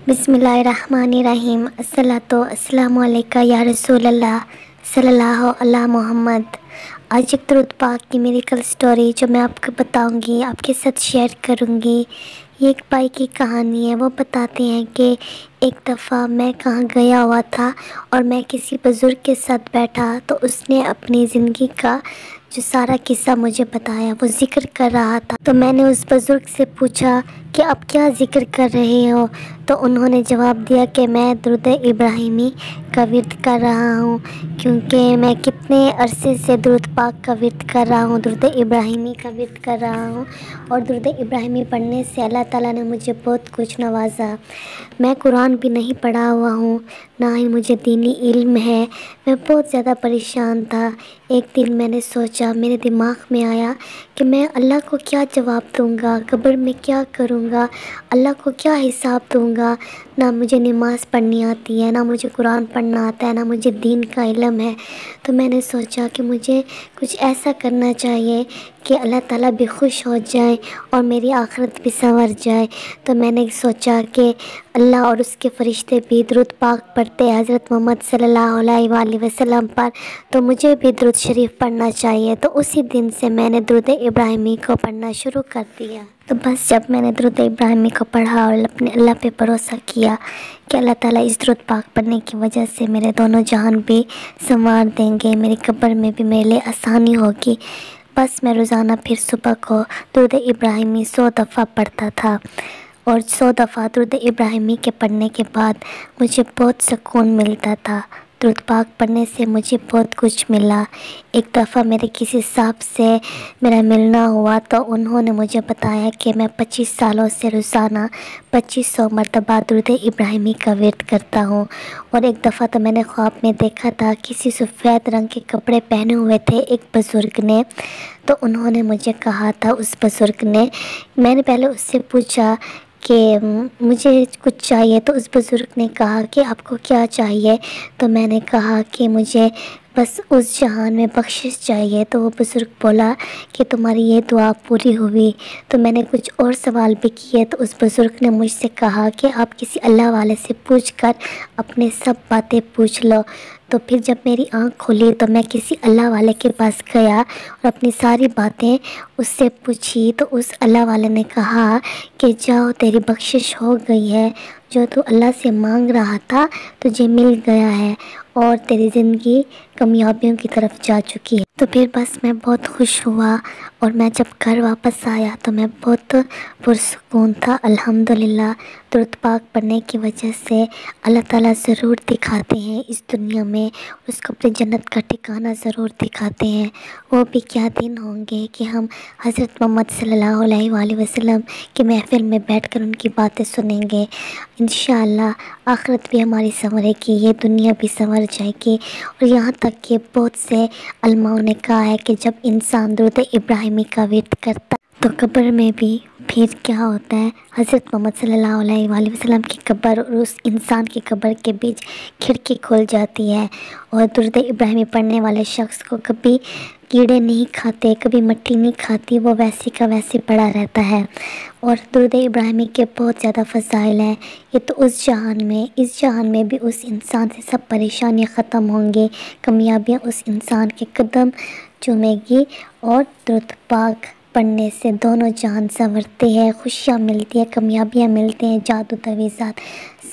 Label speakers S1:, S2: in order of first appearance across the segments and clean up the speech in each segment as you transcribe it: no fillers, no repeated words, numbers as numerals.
S1: بسم اللہ الرحمن الرحیم۔ الصلاۃ والسلام علیکہ یا رسول اللہ صلی اللہ علیہ محمد۔ آج ایک درود پاک کی میریکل سٹوری جو میں آپ کو بتاؤں گی، آپ کے ساتھ شیئر کروں گی۔ یہ ایک بھائی کی کہانی ہے۔ وہ بتاتے ہیں کہ ایک دفعہ میں کہاں گیا ہوا تھا اور میں کسی بزرگ کے ساتھ بیٹھا تو اس نے اپنی زندگی کا جو سارا قصہ مجھے بتایا، وہ ذکر کر رہا تھا۔ تو میں نے اس بزرگ سے پوچھا کہ آپ کیا ذکر کر رہے ہو؟ تو انہوں نے جواب دیا کہ میں درود ابراہیمی کا ورد کر رہا ہوں، کیونکہ میں کتنے عرصے سے درود پاک کا ورد کر رہا ہوں، درود ابراہیمی کا ورد کر رہا ہوں، اور درود ابراہیمی پڑھنے سے اللہ تعالیٰ نے مجھے بہت کچھ نوازا۔ میں قرآن بھی نہیں پڑھا ہوا ہوں، نہ ہی مجھے دینی علم ہے۔ میں بہت زیادہ پریشان تھا۔ ایک دن میں نے سوچا، میرے دماغ میں آیا کہ میں اللہ کو کیا جواب دوں گا، قبر میں کیا کروں گا، اللہ کو کیا حساب دوں گا۔ نہ مجھے نماز پڑھنی آتی ہے، نہ مجھے قرآن پڑھنا آتا ہے، نہ مجھے دین کا علم ہے۔ تو میں نے سوچا کہ مجھے کچھ ایسا کرنا چاہیے کہ اللہ تعالیٰ بھی خوش ہو جائے اور میری آخرت بھی سنور جائے۔ تو میں نے سوچا کہ اللہ اور اس کے فرشتے بھی درود پاک پڑھتے ہیں حضرت محمد صلی اللہ علیہ وآلہ وسلم پر، تو مجھے بھی درود شریف پڑھنا چاہیے۔ تو اسی دن سے میں نے درود ابراہیمی کو پڑھنا شروع کر دیا۔ تو بس جب میں نے درود ابراہیمی کو پڑھا اور اپنے اللہ پہ بھروسہ کیا کہ اللہ تعالیٰ اس درود پاک پڑھنے کی وجہ سے میرے دونوں جہان بھی سنوار دیں گے، میری قبر میں بھی میرے لیے آسانی ہوگی، بس میں روزانہ پھر صبح کو درود ابراہیمی 100 دفعہ پڑھتا تھا، اور 100 دفعہ درود ابراہیمی کے پڑھنے کے بعد مجھے بہت سکون ملتا تھا۔ درود پاک پڑھنے سے مجھے بہت کچھ ملا۔ ایک دفعہ میرے کسی صاحب سے میرا ملنا ہوا تو انہوں نے مجھے بتایا کہ میں 25 سالوں سے روزانہ 2500 مرتبہ درود ابراہیمی کا ورد کرتا ہوں۔ اور ایک دفعہ تو میں نے خواب میں دیکھا تھا، کسی سفید رنگ کے کپڑے پہنے ہوئے تھے ایک بزرگ نے، تو انہوں نے مجھے کہا تھا، اس بزرگ نے، میں نے پہلے اس سے پوچھا کہ مجھے کچھ چاہیے، تو اس بزرگ نے کہا کہ آپ کو کیا چاہیے؟ تو میں نے کہا کہ مجھے بس اس جہان میں بخشش چاہیے۔ تو وہ بزرگ بولا کہ تمہاری یہ دعا پوری ہوئی۔ تو میں نے کچھ اور سوال بھی کیے، تو اس بزرگ نے مجھ سے کہا کہ آپ کسی اللہ والے سے پوچھ کر اپنے سب باتیں پوچھ لو۔ تو پھر جب میری آنکھ کھلی تو میں کسی اللہ والے کے پاس گیا اور اپنی ساری باتیں اس سے پوچھی، تو اس اللہ والے نے کہا کہ جاؤ، تیری بخشش ہو گئی ہے، جو تو اللہ سے مانگ رہا تھا تجھے مل گیا ہے، اور تیری زندگی کامیابیوں کی طرف جا چکی ہے۔ تو پھر بس میں بہت خوش ہوا، اور میں جب گھر واپس آیا تو میں بہت پرسکون تھا۔ الحمدللہ، درود پاک پڑھنے کی وجہ سے اللہ تعالیٰ ضرور دکھاتے ہیں اس دنیا میں، اس کو اپنی جنت کا ٹھکانہ ضرور دکھاتے ہیں۔ وہ بھی کیا دن ہوں گے کہ ہم حضرت محمد صلی اللہ علیہ وآلہ وسلم کی محفل میں بیٹھ کر ان کی باتیں سنیں گے۔ انشاءاللہ آخرت بھی ہماری سنورے گی، یہ دنیا بھی سنور جائے گی۔ اور یہاں تک کہ بہت سے علماء نے کہا ہے کہ جب انسان درود ابراہیمی کا ورد کرتا تو قبر میں بھی پھر کیا ہوتا ہے، حضرت محمد صلی اللہ علیہ وآلہ وسلم کی قبر اور اس انسان کی قبر کے بیچ کھڑکی کھل جاتی ہے، اور درود ابراہیمی پڑھنے والے شخص کو کبھی کیڑے نہیں کھاتے، کبھی مٹی نہیں کھاتی، وہ ویسے کا ویسے پڑا رہتا ہے۔ اور درود ابراہیمی کے بہت زیادہ فضائل ہیں۔ یہ تو اس جہان میں بھی اس انسان سے سب پریشانیاں ختم ہوں گی، کامیابیاں اس انسان کے قدم چومے گی، اور درود پاک پڑھنے سے دونوں جہان سنورتے ہیں، خوشیاں ملتی ہیں، کامیابیاں ملتی ہیں، جادو تویزات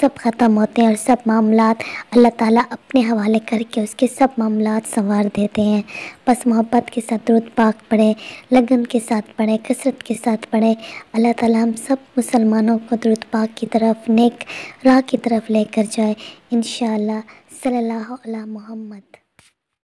S1: سب ختم ہوتے ہیں، اور سب معاملات اللہ تعالیٰ اپنے حوالے کر کے اس کے سب معاملات سنوار دیتے ہیں۔ بس محبت کے ساتھ درود پاک پڑھیں، لگن کے ساتھ پڑھیں، کثرت کے ساتھ پڑھیں۔ اللہ تعالیٰ ہم سب مسلمانوں کو درود پاک کی طرف، نیک راہ کی طرف لے کر جائے، انشاءاللہ۔ صلی اللہ علیہ محمد۔